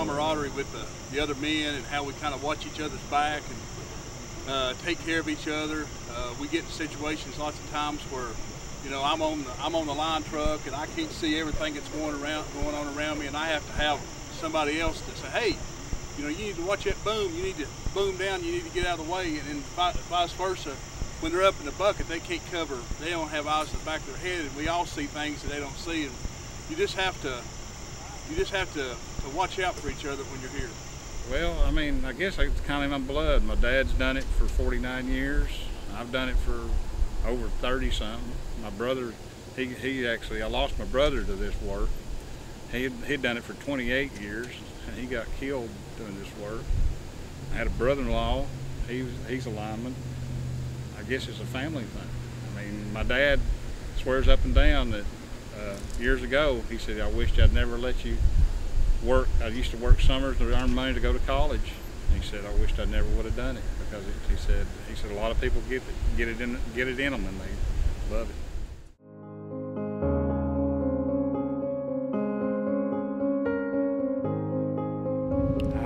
camaraderie with the other men and how we kind of watch each other's back and take care of each other. We get in situations lots of times where, you know, I'm on the line truck and I can't see everything that's going on around me, and I have to have somebody else to say, hey, you know, you need to watch that boom. You need to boom down. You need to get out of the way, and then vice versa. When they're up in the bucket, they can't cover. They don't have eyes in the back of their head, and we all see things that they don't see. And you just have to watch out for each other when you're here. Well, I mean, I guess it's kind of in my blood. My dad's done it for 49 years. I've done it for over 30 something. My brother, he actually, I lost my brother to this work. He'd done it for 28 years, and he got killed doing this work. I had a brother-in-law. He's a lineman. I guess it's a family thing. I mean, my dad swears up and down that years ago, he said, I wished I'd never let you work. I used to work summers to earn money to go to college. And he said, I wished I never would have done it, because he said a lot of people get it in them and they love it.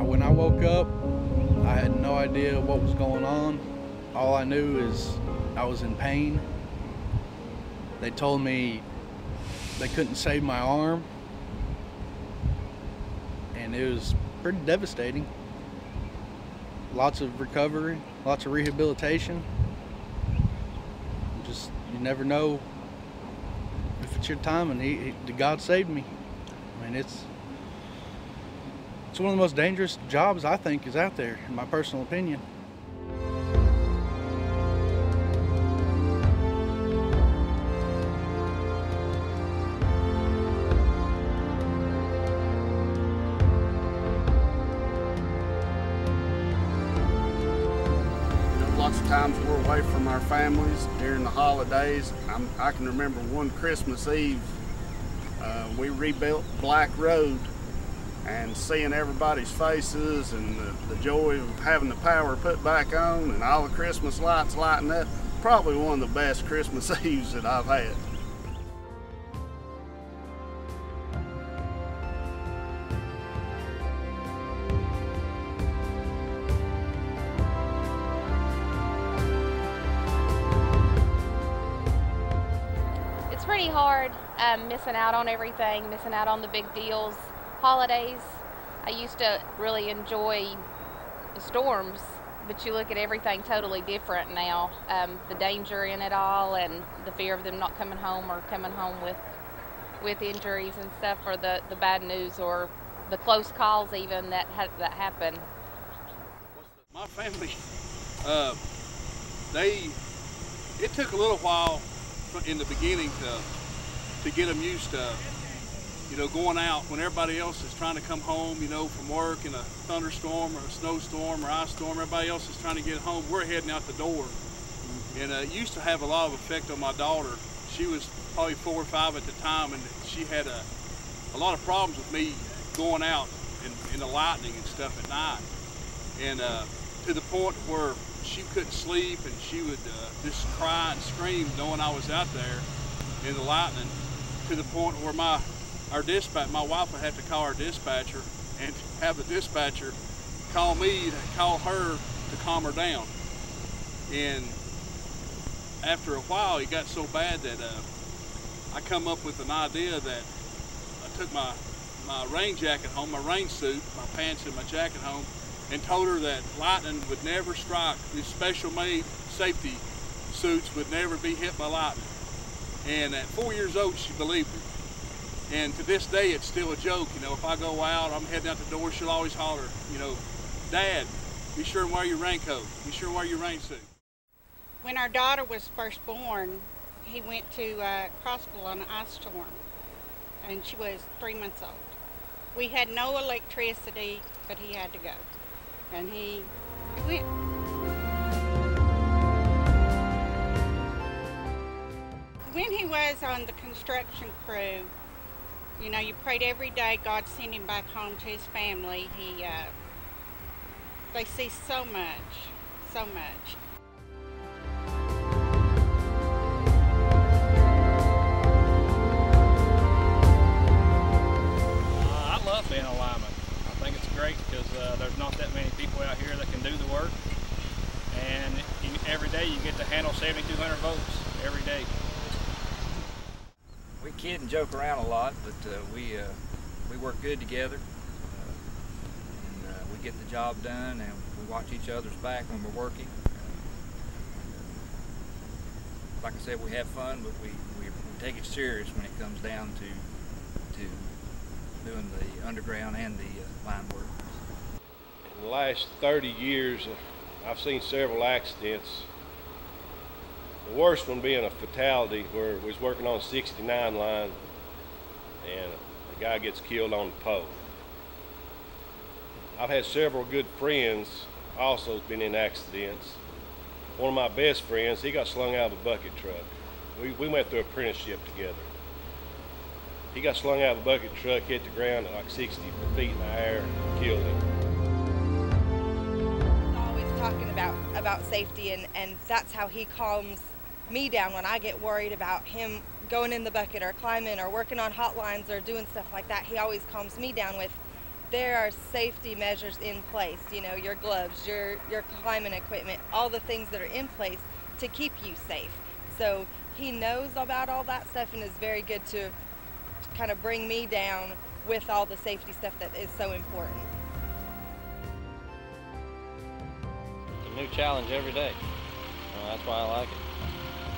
When I woke up, I had no idea what was going on. All I knew is I was in pain. They told me they couldn't save my arm, and it was pretty devastating. Lots of recovery, lots of rehabilitation. Just, you never know if it's your time, and God saved me. I mean, it's one of the most dangerous jobs, I think, is out there, in my personal opinion. Lots of times we're away from our families during the holidays. I can remember one Christmas Eve, we rebuilt Black Road, and seeing everybody's faces and the joy of having the power put back on and all the Christmas lights lighting up, probably one of the best Christmas Eves that I've had. It's pretty hard, missing out on everything, missing out on the big deals. Holidays, I used to really enjoy the storms, but you look at everything totally different now. The danger in it all, and the fear of them not coming home, or coming home with injuries and stuff, or the bad news, or the close calls even that happen. My family, it took a little while in the beginning to get them used to, you know, going out when everybody else is trying to come home, you know, from work in a thunderstorm or a snowstorm or ice storm. Everybody else is trying to get home. We're heading out the door. And it used to have a lot of effect on my daughter. She was probably 4 or 5 at the time, and she had a lot of problems with me going out in the lightning and stuff at night. And to the point where she couldn't sleep, and she would just cry and scream knowing I was out there in the lightning, to the point where my wife would have to call our dispatcher and have the dispatcher call me to call her to calm her down. And after a while, it got so bad that I come up with an idea that I took my rain jacket home, my rain suit, my pants and my jacket home, and told her that lightning would never strike. These special made safety suits would never be hit by lightning. And at 4 years old, she believed it. And to this day, it's still a joke. You know, if I go out, I'm heading out the door, she'll always holler, you know, Dad, be sure and wear your raincoat. Be sure and wear your rain suit. When our daughter was first born, he went to Crossville on an ice storm, and she was 3 months old. We had no electricity, but he had to go, and he went. When he was on the construction crew, you know, you prayed every day God send him back home to his family. They see so much, so much. I love being a lineman. I think it's there's not that many people out here that can do the work, and every day you get to handle 7,200 volts every day. We kid and joke around a lot, but we work good together, and we get the job done, and we watch each other's back when we're working. Like I said, we have fun, but we take it serious when it comes down to doing the underground and the line work. In the last 30 years, I've seen several accidents. The worst one being a fatality where we was working on a 69 line and a guy gets killed on the pole. I've had several good friends also been in accidents. One of my best friends, he got slung out of a bucket truck. We went through apprenticeship together. He got slung out of a bucket truck, hit the ground at like 60 feet in the air, killed him. Always talking about safety, and that's how he calms me down when I get worried about him going in the bucket or climbing or working on hotlines or doing stuff like that. He always calms me down with, there are safety measures in place, you know, your gloves, your climbing equipment, all the things that are in place to keep you safe. So he knows about all that stuff and is very good to kind of bring me down with all the safety stuff that is so important. It's a new challenge every day. That's why I like it.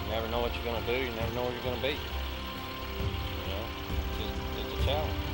You never know what you're going to do, you never know where you're going to be. You know, it's a challenge.